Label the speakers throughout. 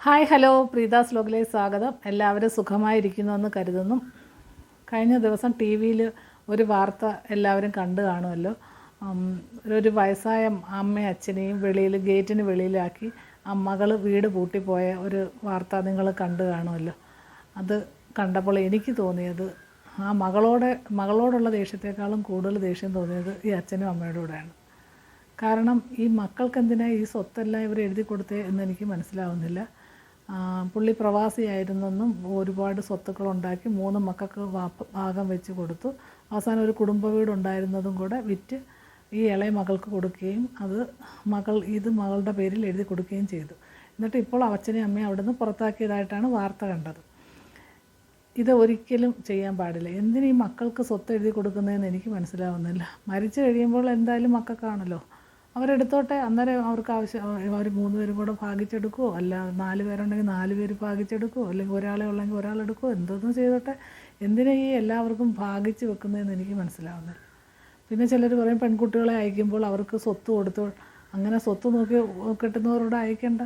Speaker 1: Hi hello പ്രീതാസ് വ്ലോഗിലേക്ക് സ്വാഗതം. എല്ലാവരും സുഖമായിരിക്കുന്നുവെന്ന് കരുതുന്നു. കഴിഞ്ഞ ദിവസം ടി വിയിൽ ഒരു വാർത്ത എല്ലാവരും കണ്ടു കാണുമല്ലോ. ഒരു വയസ്സായ അമ്മയും അച്ഛനെയും ഗേറ്റിന് വെളിയിലാക്കി മകൾ വീട് പൂട്ടിപ്പോയ ഒരു വാർത്ത നിങ്ങൾ കണ്ടു കാണുമല്ലോ. അത് കണ്ടപ്പോൾ എനിക്ക് തോന്നിയത് ആ മകളോടുള്ള ദേഷ്യത്തെക്കാളും കൂടുതൽ ദേഷ്യം തോന്നിയത് ഈ അച്ഛനും അമ്മയുടെ കൂടെയാണ്. കാരണം ഈ മക്കൾക്ക് എന്തിനാ ഈ സ്വത്തെല്ലാം ഇവർ എഴുതി കൊടുത്തേ എന്നെനിക്ക് മനസ്സിലാവുന്നില്ല. പുള്ളി പ്രവാസിയായിരുന്നെന്നും ഒരുപാട് സ്വത്തുക്കളുണ്ടാക്കി 3 മക്കൾക്ക് ഭാഗം വെച്ച് കൊടുത്തു. അവസാനം ഒരു കുടുംബ വീടുണ്ടായിരുന്നതും കൂടെ വിറ്റ് ഈ ഇളയ മകൾക്ക് കൊടുക്കുകയും അത് മകളുടെ പേരിൽ എഴുതി കൊടുക്കുകയും ചെയ്തു. എന്നിട്ട് ഇപ്പോൾ അച്ഛനെയും അമ്മയും അവിടെ നിന്ന് പുറത്താക്കിയതായിട്ടാണ് വാർത്ത കണ്ടത്. ഇത് ഒരിക്കലും ചെയ്യാൻ പാടില്ല. എന്തിനീ മക്കൾക്ക് സ്വത്ത് എഴുതി കൊടുക്കുന്നതെന്ന് എനിക്ക് മനസ്സിലാവുന്നില്ല. മരിച്ചു കഴിയുമ്പോൾ എന്തായാലും മക്കൾക്കാണല്ലോ, അവരെടുത്തോട്ടെ. അന്നേരം അവർക്ക് അവർ 3 പേരും കൂടെ ഭാഗിച്ചെടുക്കുമോ, അല്ല 4 പേരുണ്ടെങ്കിൽ 4 പേര് ഭാഗിച്ചെടുക്കുമോ, അല്ലെങ്കിൽ ഒരാളെ ഉള്ളെങ്കിൽ ഒരാളെടുക്കുമോ, എന്തൊന്നും ചെയ്തോട്ടെ. എന്തിനാ ഈ എല്ലാവർക്കും ഭാഗിച്ച് വെക്കുന്നതെന്ന് എനിക്ക് മനസ്സിലാവുന്നില്ല. പിന്നെ ചിലർ പറയും പെൺകുട്ടികളെ അയക്കുമ്പോൾ അവർക്ക് സ്വത്ത് കൊടുത്തു. അങ്ങനെ സ്വത്ത് നോക്കി കിട്ടുന്നവരോട് അയക്കേണ്ട,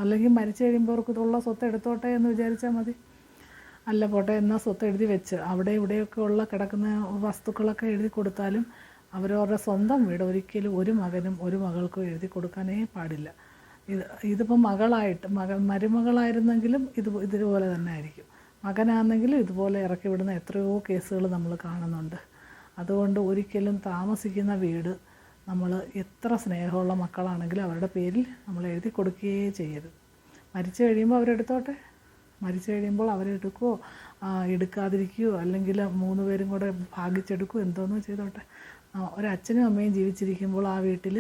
Speaker 1: അല്ലെങ്കിൽ മരിച്ചു കഴിയുമ്പോൾ അവർക്ക് ഉള്ള സ്വത്ത് എടുത്തോട്ടെ എന്ന് വിചാരിച്ചാൽ മതി. അല്ല പോട്ടെ, എന്നാൽ സ്വത്ത് എഴുതി വെച്ച് അവിടെ ഇവിടെയൊക്കെ ഉള്ള കിടക്കുന്ന വസ്തുക്കളൊക്കെ എഴുതി കൊടുത്താലും അവരവരുടെ സ്വന്തം വീട് ഒരിക്കലും ഒരു മകനും ഒരു മകൾക്കും എഴുതി കൊടുക്കാനേ പാടില്ല. ഇതിപ്പോൾ മരുമകളായിരുന്നെങ്കിലും ഇതുപോലെ തന്നെ ആയിരിക്കും. മകനാണെങ്കിലും ഇതുപോലെ ഇറക്കി വിടുന്ന എത്രയോ കേസുകൾ നമ്മൾ കാണുന്നുണ്ട്. അതുകൊണ്ട് ഒരിക്കലും താമസിക്കുന്ന വീട് നമ്മൾ എത്ര സ്നേഹമുള്ള മക്കളാണെങ്കിലും അവരുടെ പേരിൽ നമ്മൾ എഴുതി കൊടുക്കുകയേ ചെയ്യരുത്. മരിച്ചു കഴിയുമ്പോൾ അവരെടുത്തോട്ടെ. മരിച്ചു കഴിയുമ്പോൾ അവരെടുക്കുകയോ എടുക്കാതിരിക്കുകയോ അല്ലെങ്കിൽ 3 പേരും കൂടെ ഭാഗിച്ചെടുക്കുകയോ എന്തോന്നോ ചെയ്തോട്ടെ. ഒരച്ഛനും അമ്മയും ജീവിച്ചിരിക്കുമ്പോൾ ആ വീട്ടിൽ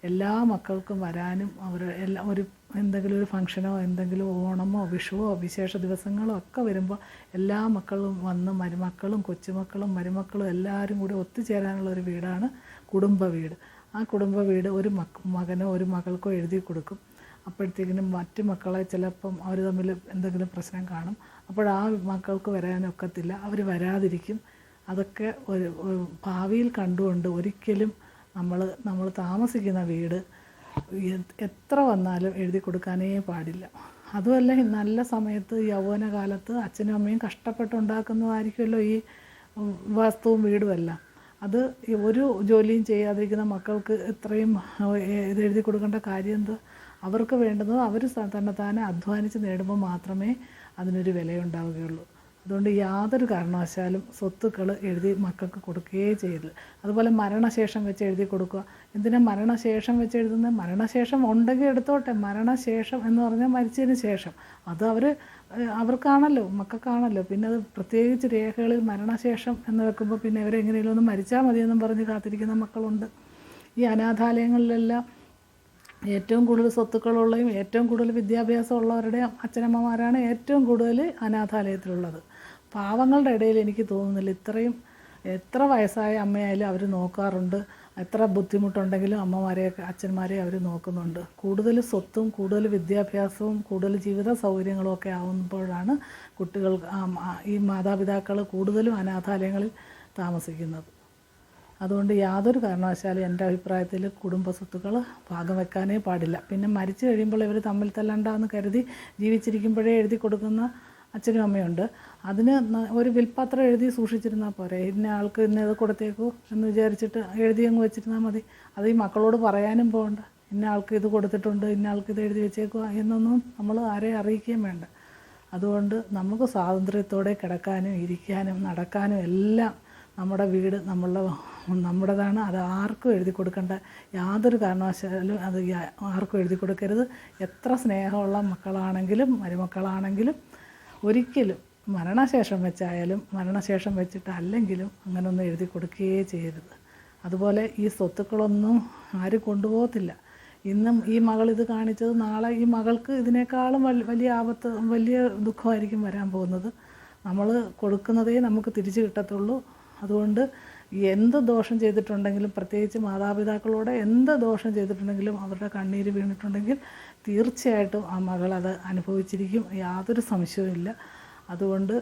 Speaker 1: എല്ലാ മക്കൾക്കും വരാനും എന്തെങ്കിലും ഒരു ഫംഗ്ഷനോ എന്തെങ്കിലും ഓണമോ വിഷുവോ വിശേഷ ദിവസങ്ങളോ ഒക്കെ വരുമ്പോൾ എല്ലാ മക്കളും വന്ന് മരുമക്കളും കൊച്ചുമക്കളും മരുമക്കളും എല്ലാവരും കൂടി ഒത്തുചേരാനുള്ള ഒരു വീടാണ് കുടുംബ വീട്. ആ കുടുംബ വീട് ഒരു മകനോ ഒരു മകൾക്കോ എഴുതി കൊടുക്കും. അപ്പോഴത്തേക്കിനും മറ്റു മക്കളെ ചിലപ്പം അവർ തമ്മിൽ എന്തെങ്കിലും പ്രശ്നം കാണും. അപ്പോൾ ആ മക്കൾക്ക് വരാനൊക്കത്തില്ല, അവർ വരാതിരിക്കും. അതൊക്കെ ഒരു ഭാവിയിൽ കണ്ടുകൊണ്ട് ഒരിക്കലും നമ്മൾ താമസിക്കുന്ന വീട് എത്ര വന്നാലും എഴുതി കൊടുക്കാനേ പാടില്ല. അതുമല്ല, നല്ല സമയത്ത് യൗവനകാലത്ത് അച്ഛനും അമ്മയും കഷ്ടപ്പെട്ടുണ്ടാക്കുന്നതായിരിക്കുമല്ലോ ഈ വസ്തുവും വീടുമെല്ലാം. അത് ഒരു ജോലിയും ചെയ്യാതിരിക്കുന്ന മക്കൾക്ക് ഇത്രയും ഇത് എഴുതി കൊടുക്കേണ്ട കാര്യം എന്ത്? അവർക്ക് വേണ്ടുന്നത് അവർ തന്നെത്താനെ അധ്വാനിച്ച് നേടുമ്പോൾ മാത്രമേ അതിനൊരു വിലയുണ്ടാവുകയുള്ളൂ. അതുകൊണ്ട് യാതൊരു കാരണവശാലും സ്വത്തുക്കൾ എഴുതി മക്കൾക്ക് കൊടുക്കുകയേ ചെയ്യരുത്. അതുപോലെ മരണശേഷം വെച്ച് എഴുതി കൊടുക്കുക. എന്തിനാ മരണശേഷം വെച്ച് എഴുതുന്നത്? മരണശേഷം ഉണ്ടെങ്കിൽ എടുത്തോട്ടെ. മരണശേഷം എന്ന് പറഞ്ഞാൽ മരിച്ചതിന് ശേഷം അത് അവർക്കാണല്ലോ, മക്കൾക്കാണല്ലോ. പിന്നെ അത് പ്രത്യേകിച്ച് രേഖകളിൽ മരണശേഷം എന്ന് വെക്കുമ്പോൾ പിന്നെ ഇവരെങ്ങനെയും ഒന്ന് മരിച്ചാൽ മതിയെന്നും പറഞ്ഞ് കാത്തിരിക്കുന്ന മക്കളുണ്ട്. ഈ അനാഥാലയങ്ങളിലെല്ലാം ഏറ്റവും കൂടുതൽ സ്വത്തുക്കളുള്ളതും ഏറ്റവും കൂടുതൽ വിദ്യാഭ്യാസം ഉള്ളവരുടെ അച്ഛനമ്മമാരാണ് ഏറ്റവും കൂടുതൽ അനാഥാലയത്തിലുള്ളത്. പാവങ്ങളുടെ ഇടയിൽ എനിക്ക് തോന്നുന്നില്ല എത്ര വയസ്സായ അമ്മയായാലും അവർ നോക്കാറുണ്ട്. എത്ര ബുദ്ധിമുട്ടുണ്ടെങ്കിലും അച്ഛന്മാരെ അവർ നോക്കുന്നുണ്ട്. കൂടുതൽ സ്വത്തും കൂടുതൽ വിദ്യാഭ്യാസവും കൂടുതൽ ജീവിത സൗകര്യങ്ങളും ഒക്കെ ആവുമ്പോഴാണ് കുട്ടികൾ ഈ മാതാപിതാക്കൾ കൂടുതലും അനാഥാലയങ്ങളിൽ താമസിക്കുന്നത്. അതുകൊണ്ട് യാതൊരു കാരണവശാലും എൻ്റെ അഭിപ്രായത്തിൽ കുടുംബ സ്വത്തുക്കൾ ഭാഗം വെക്കാനേ പാടില്ല. പിന്നെ മരിച്ചു കഴിയുമ്പോൾ ഇവർ തമ്മിൽ തല്ലണ്ടെന്ന് കരുതി ജീവിച്ചിരിക്കുമ്പോഴേ എഴുതി കൊടുക്കുന്ന അച്ഛനും അമ്മയുണ്ട്. അതിന് ഒരു വിൽപ്പത്രം എഴുതി സൂക്ഷിച്ചിരുന്നാൽ പോരെ. ഇന്ന ആൾക്ക് ഇന്നത് കൊടുത്തേക്കൂ എന്ന് വിചാരിച്ചിട്ട് എഴുതി അങ്ങ് വെച്ചിരുന്നാൽ മതി. അത് ഈ മക്കളോട് പറയാനും പോകണ്ട, ഇന്ന ആൾക്ക് ഇത് കൊടുത്തിട്ടുണ്ട്, ഇന്ന ആൾക്ക് ഇത് എഴുതി വെച്ചേക്കുക എന്നൊന്നും നമ്മൾ ആരെയും അറിയിക്കുകയും വേണ്ട. അതുകൊണ്ട് നമുക്ക് സ്വാതന്ത്ര്യത്തോടെ കിടക്കാനും ഇരിക്കാനും നടക്കാനും എല്ലാം നമ്മുടെ വീട് നമ്മുടേതാണ്. അത് ആർക്കും എഴുതി കൊടുക്കേണ്ട യാതൊരു കാരണവശാലും അത് ആർക്കും എഴുതി കൊടുക്കരുത്. എത്ര സ്നേഹമുള്ള മക്കളാണെങ്കിലും മരുമക്കളാണെങ്കിലും ഒരിക്കലും മരണശേഷം വെച്ചായാലും മരണശേഷം വെച്ചിട്ടല്ലെങ്കിലും അങ്ങനെയൊന്നും എഴുതി കൊടുക്കുകയേ ചെയ്യരുത്. അതുപോലെ ഈ സ്വത്തുക്കളൊന്നും ആരും കൊണ്ടുപോകത്തില്ല. ഇന്നും ഈ മകൾ ഇത് കാണിച്ചത് നാളെ ഈ മകൾക്ക് ഇതിനേക്കാളും വലിയ ആപത്ത്, വലിയ ദുഃഖമായിരിക്കും വരാൻ പോകുന്നത്. നമ്മൾ കൊടുക്കുന്നതേ നമുക്ക് തിരിച്ചു കിട്ടത്തുള്ളൂ. അതുകൊണ്ട് എന്ത് ദോഷം ചെയ്തിട്ടുണ്ടെങ്കിലും, പ്രത്യേകിച്ച് മാതാപിതാക്കളോട് എന്ത് ദോഷം ചെയ്തിട്ടുണ്ടെങ്കിലും അവരുടെ കണ്ണീര് വീണിട്ടുണ്ടെങ്കിൽ തീർച്ചയായിട്ടും ആ മകൾ അത് അനുഭവിച്ചിരിക്കും, യാതൊരു സംശയവും ഇല്ല. അതുകൊണ്ട്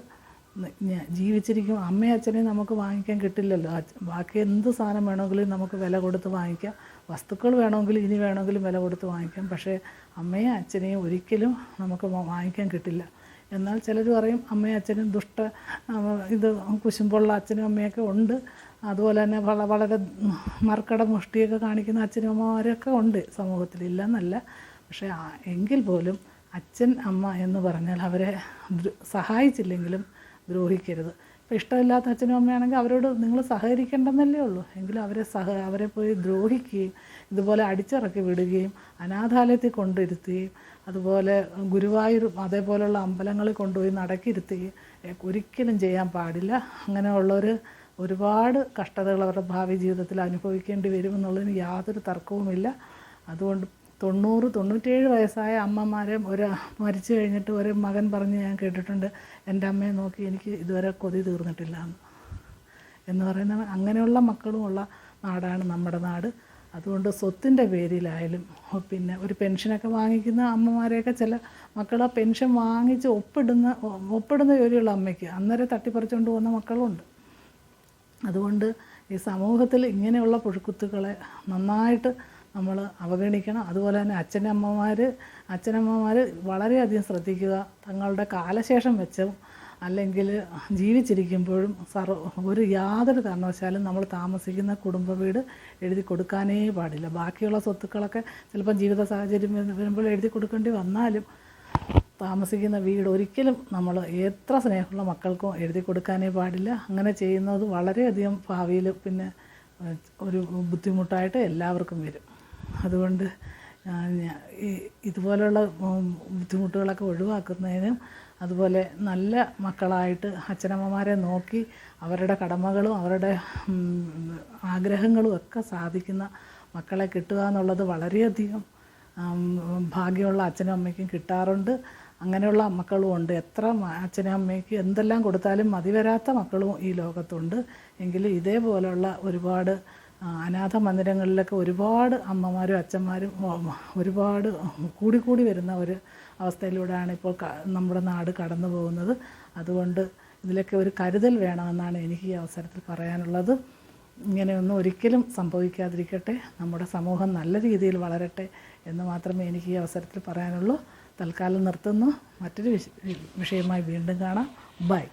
Speaker 1: ജീവിച്ചിരിക്കും അമ്മയും അച്ഛനെയും നമുക്ക് വാങ്ങിക്കാൻ കിട്ടില്ലല്ലോ. ബാക്കി എന്ത് സാധനം വേണമെങ്കിലും നമുക്ക് വില കൊടുത്ത് വാങ്ങിക്കാം, വസ്തുക്കൾ വേണമെങ്കിലും ഇനി വേണമെങ്കിലും വില കൊടുത്ത് വാങ്ങിക്കാം. പക്ഷേ അമ്മയും അച്ഛനെയും ഒരിക്കലും നമുക്ക് വാങ്ങിക്കാൻ കിട്ടില്ല. എന്നാൽ ചിലർ പറയും അമ്മയും അച്ഛനും ഇത് കുശുമ്പുള്ള അച്ഛനും അമ്മയൊക്കെ ഉണ്ട്, അതുപോലെ തന്നെ വളരെ മർക്കട മുഷ്ടിയൊക്കെ കാണിക്കുന്ന അച്ഛനും അമ്മമാരൊക്കെ ഉണ്ട് സമൂഹത്തിൽ, ഇല്ലെന്നല്ല. പക്ഷേ എങ്കിൽ പോലും അച്ഛൻ അമ്മ എന്ന് പറഞ്ഞാൽ അവരെ സഹായിച്ചില്ലെങ്കിലും ദ്രോഹിക്കരുത്. ഇപ്പോൾ ഇഷ്ടമില്ലാത്ത അച്ഛനും അമ്മയാണെങ്കിൽ അവരോട് നിങ്ങൾ സഹകരിക്കേണ്ടെന്നല്ലേ ഉള്ളൂ. എങ്കിലും അവരെ പോയി ദ്രോഹിക്കുകയും ഇതുപോലെ അടിച്ചിറക്കി വിടുകയും അനാഥാലയത്തിൽ കൊണ്ടിരുത്തുകയും അതുപോലെ ഗുരുവായൂർ അതേപോലെയുള്ള അമ്പലങ്ങളിൽ കൊണ്ടുപോയി നടക്കിരുത്തുകയും ഒരിക്കലും ചെയ്യാൻ പാടില്ല. അങ്ങനെയുള്ളവർ ഒരുപാട് കഷ്ടതകൾ അവരുടെ ഭാവി ജീവിതത്തിൽ അനുഭവിക്കേണ്ടി വരുമെന്നുള്ളതിന് യാതൊരു തർക്കവുമില്ല. അതുകൊണ്ട് 90-97 വയസ്സായ അമ്മമാരെ മരിച്ചു കഴിഞ്ഞിട്ട് ഒരു മകൻ പറഞ്ഞ് ഞാൻ കേട്ടിട്ടുണ്ട്, എൻ്റെ അമ്മയെ നോക്കി എനിക്ക് ഇതുവരെ കൊതി തീർന്നിട്ടില്ല എന്ന് പറയുന്ന അങ്ങനെയുള്ള മക്കളുമുള്ള നാടാണ് നമ്മുടെ നാട്. അതുകൊണ്ട് സ്വത്തിൻ്റെ പേരിലായാലും പിന്നെ ഒരു പെൻഷനൊക്കെ വാങ്ങിക്കുന്ന അമ്മമാരെയൊക്കെ ചില മക്കൾ ആ പെൻഷൻ വാങ്ങിച്ച് ഒപ്പിടുന്ന ജോലിയുള്ള അമ്മയ്ക്ക് അന്നേരം തട്ടിപ്പറിച്ചുകൊണ്ട് പോകുന്ന മക്കളുണ്ട്. അതുകൊണ്ട് ഈ സമൂഹത്തിൽ ഇങ്ങനെയുള്ള പുഴുക്കുത്തുകളെ നന്നായിട്ട് നമ്മൾ അവഗണിക്കണം. അതുപോലെ തന്നെ അച്ഛനമ്മമാർ വളരെയധികം ശ്രദ്ധിക്കുക. തങ്ങളുടെ കാലശേഷം വെച്ചും അല്ലെങ്കിൽ ജീവിച്ചിരിക്കുമ്പോഴും യാതൊരു കാരണവശാലും നമ്മൾ താമസിക്കുന്ന കുടുംബ വീട് എഴുതി കൊടുക്കാനേ പാടില്ല. ബാക്കിയുള്ള സ്വത്തുക്കളൊക്കെ ചിലപ്പം ജീവിത സാഹചര്യം വരുമ്പോൾ എഴുതി കൊടുക്കേണ്ടി വന്നാലും താമസിക്കുന്ന വീട് ഒരിക്കലും നമ്മൾ എത്ര സ്നേഹമുള്ള മക്കൾക്കും എഴുതി കൊടുക്കാനേ പാടില്ല. അങ്ങനെ ചെയ്യുന്നത് വളരെയധികം ഭാവിയിൽ പിന്നെ ഒരു ബുദ്ധിമുട്ടായിട്ട് എല്ലാവർക്കും വരും. അതുകൊണ്ട് ഇതുപോലെയുള്ള ബുദ്ധിമുട്ടുകളൊക്കെ ഒഴിവാക്കുന്നതിനും അതുപോലെ നല്ല മക്കളായിട്ട് അച്ഛനമ്മമാരെ നോക്കി അവരുടെ കടമകളും അവരുടെ ആഗ്രഹങ്ങളും ഒക്കെ സാധിക്കുന്ന മക്കളെ കിട്ടുക എന്നുള്ളത് വളരെയധികം ഭാഗ്യമുള്ള അച്ഛനും അമ്മയ്ക്കും കിട്ടാറുണ്ട്. അങ്ങനെയുള്ള മക്കളും ഉണ്ട്. എത്ര അച്ഛനും അമ്മയ്ക്ക് എന്തെല്ലാം കൊടുത്താലും മതി വരാത്ത മക്കളും ഈ ലോകത്തുണ്ട്. എങ്കിലും ഇതേപോലെയുള്ള ഒരുപാട് അനാഥ മന്ദിരങ്ങളിലൊക്കെ ഒരുപാട് അമ്മമാരും അച്ഛന്മാരും ഒരുപാട് കൂടി വരുന്ന ഒരു അവസ്ഥയിലൂടെയാണ് ഇപ്പോൾ നമ്മുടെ നാട് കടന്നു പോകുന്നത്. അതുകൊണ്ട് ഇതിലൊക്കെ ഒരു കരുതൽ വേണമെന്നാണ് എനിക്ക് ഈ അവസരത്തിൽ പറയാനുള്ളത്. ഇങ്ങനെയൊന്നും ഒരിക്കലും സംഭവിക്കാതിരിക്കട്ടെ, നമ്മുടെ സമൂഹം നല്ല രീതിയിൽ വളരട്ടെ എന്ന് മാത്രമേ എനിക്ക് ഈ അവസരത്തിൽ പറയാനുള്ളൂ. തൽക്കാലം നിർത്തുന്നു. മറ്റൊരു വിഷയമായി വീണ്ടും കാണാം. ബൈ.